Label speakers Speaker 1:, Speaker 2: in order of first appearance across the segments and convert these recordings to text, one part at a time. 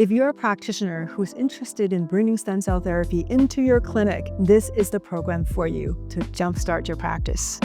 Speaker 1: If you're a practitioner who's interested in bringing stem cell therapy into your clinic, this is the program for you to jumpstart your practice.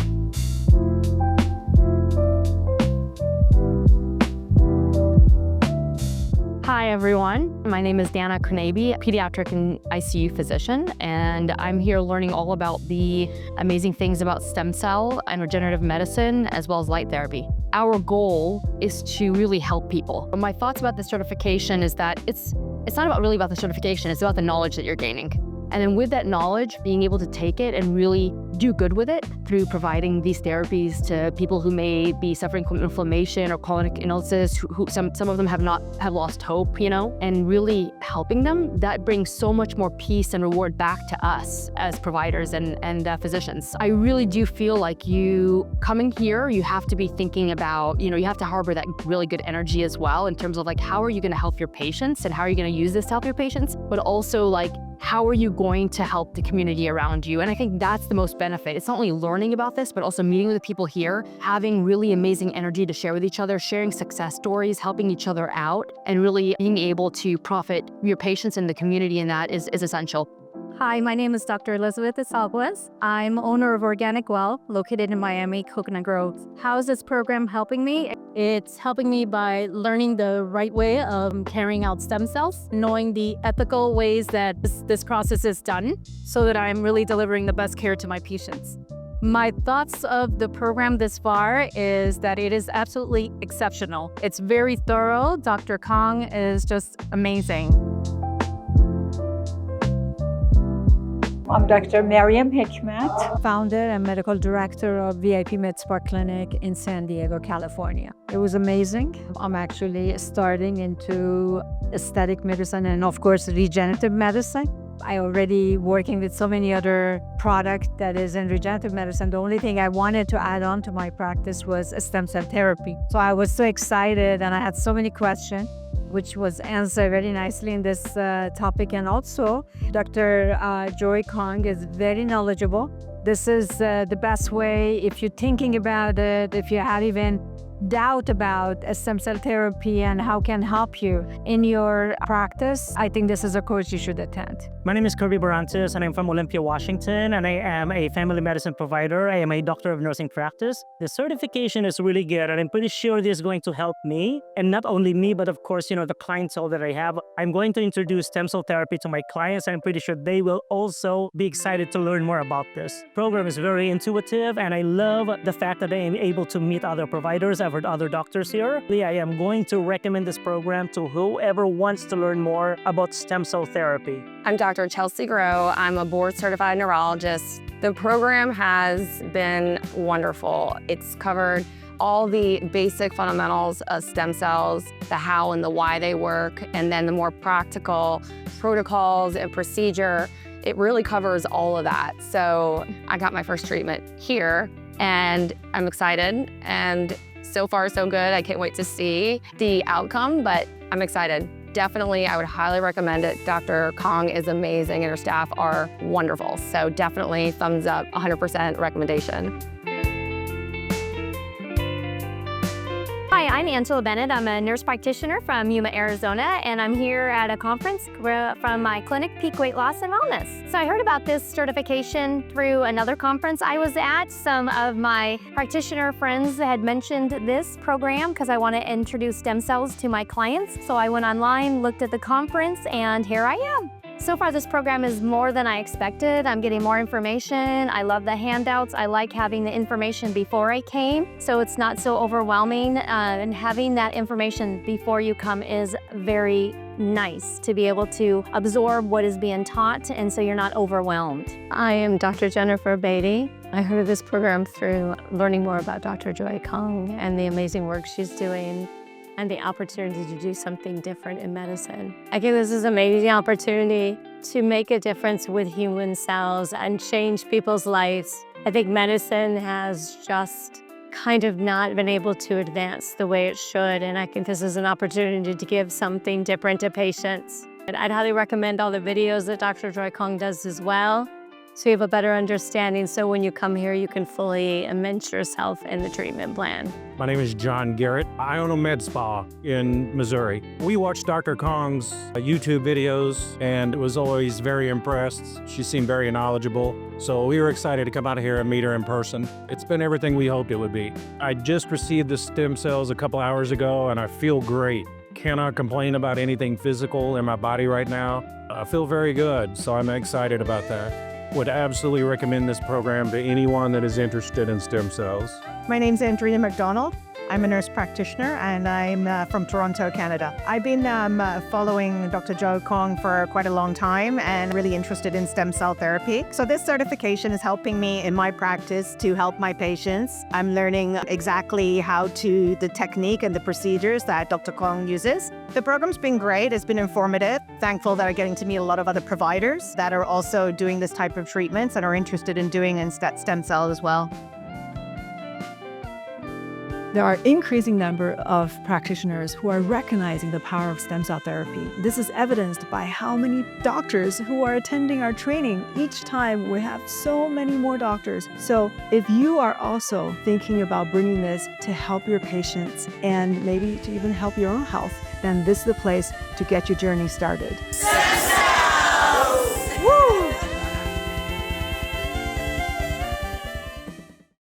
Speaker 2: Hi, everyone. My name is Dana Carnaby, pediatric and ICU physician, and I'm here learning all about the amazing things about stem cell and regenerative medicine, as well as light therapy. Our goal is to really help people. My thoughts about this certification is that it's not really about the certification, it's about the knowledge that you're gaining. And then with that knowledge, being able to take it and really do good with it through providing these therapies to people who may be suffering from inflammation or chronic illnesses, who some of them have lost hope, and really helping them, that brings so much more peace and reward back to us as providers and physicians. I really do feel like you coming here, you have to be thinking about, you have to harbor that really good energy as well in terms of like, how are you going to help your patients and how are you going to use this to help your patients, but also like, how are you going to help the community around you? And I think that's the most benefit. It's not only learning about this, but also meeting with the people here, having really amazing energy to share with each other, sharing success stories, helping each other out, and really being able to profit your patients and the community in that is essential.
Speaker 3: Hi, my name is Dr. Elizabeth Esalguas. I'm owner of Organic Well, located in Miami, Coconut Grove. How is this program helping me? It's helping me by learning the right way of carrying out stem cells, knowing the ethical ways that this process is done, so that I'm really delivering the best care to my patients. My thoughts of the program this far is that it is absolutely exceptional. It's very thorough. Dr. Kong is just amazing.
Speaker 4: I'm Dr. Mariam Hikmat,
Speaker 1: Founder and medical director of VIP MedSpa Clinic in San Diego, California. It was amazing. I'm actually starting into aesthetic medicine and of course regenerative medicine. I already working with so many other products that is in regenerative medicine. The only thing I wanted to add on to my practice was a stem cell therapy. So I was so excited and I had so many questions, which was answered very nicely in this topic. And also, Dr. Joy Kong is very knowledgeable. This is the best way if you're thinking about it, if you had even doubt about a stem cell therapy and how can help you in your practice, I think this is a course you should attend.
Speaker 5: My name is Kirby Barantes and I'm from Olympia, Washington, and I am a family medicine provider. I am a doctor of nursing practice. The certification is really good and I'm pretty sure this is going to help me, and not only me, but of course, the clientele that I have. I'm going to introduce stem cell therapy to my clients and I'm pretty sure they will also be excited to learn more about this. The program is very intuitive and I love the fact that I am able to meet other providers. I've heard other doctors here. I am going to recommend this program to whoever wants to learn more about stem cell therapy.
Speaker 6: I'm Dr. Chelsea Groh. I'm a board-certified neurologist. The program has been wonderful. It's covered all the basic fundamentals of stem cells, the how and the why they work, and then the more practical protocols and procedure. It really covers all of that. So I got my first treatment here, and I'm excited. And so far, so good. I can't wait to see the outcome, but I'm excited. Definitely, I would highly recommend it. Dr. Kong is amazing and her staff are wonderful. So definitely thumbs up, 100% recommendation.
Speaker 7: Hi, I'm Angela Bennett. I'm a nurse practitioner from Yuma, Arizona, and I'm here at a conference from my clinic, Peak Weight Loss and Wellness. So I heard about this certification through another conference I was at. Some of my practitioner friends had mentioned this program because I want to introduce stem cells to my clients. So I went online, looked at the conference, and here I am. So far, this program is more than I expected. I'm getting more information. I love the handouts. I like having the information before I came, so it's not so overwhelming. And having that information before you come is very nice to be able to absorb what is being taught, and so you're not overwhelmed.
Speaker 3: I am Dr. Jennifer Beatty. I heard of this program through learning more about Dr. Joy Kong and the amazing work she's doing, and the opportunity to do something different in medicine. I think this is an amazing opportunity to make a difference with human cells and change people's lives. I think medicine has just kind of not been able to advance the way it should, and I think this is an opportunity to give something different to patients. And I'd highly recommend all the videos that Dr. Joy Kong does as well. so you have a better understanding. So when you come here, you can fully immerse yourself in the treatment plan.
Speaker 8: My name is John Garrett. I own a med spa in Missouri. We watched Dr. Kong's YouTube videos and was always very impressed. She seemed very knowledgeable. So we were excited to come out here and meet her in person. It's been everything we hoped it would be. I just received the stem cells a couple hours ago and I feel great. Cannot complain about anything physical in my body right now. I feel very good, so I'm excited about that. Would absolutely recommend this program to anyone that is interested in stem cells.
Speaker 9: My name's Andrea McDonald. I'm a nurse practitioner and I'm from Toronto, Canada. I've been following Dr. Joe Kong for quite a long time and really interested in stem cell therapy. So this certification is helping me in my practice to help my patients. I'm learning exactly the technique and the procedures that Dr. Kong uses. The program's been great. It's been informative. Thankful that I'm getting to meet a lot of other providers that are also doing this type of treatments and are interested in doing stem cells as well.
Speaker 10: There are increasing number of practitioners who are recognizing the power of stem cell therapy. This is evidenced by how many doctors who are attending our training. Each time we have so many more doctors. So if you are also thinking about bringing this to help your patients and maybe to even help your own health, then this is the place to get your journey started.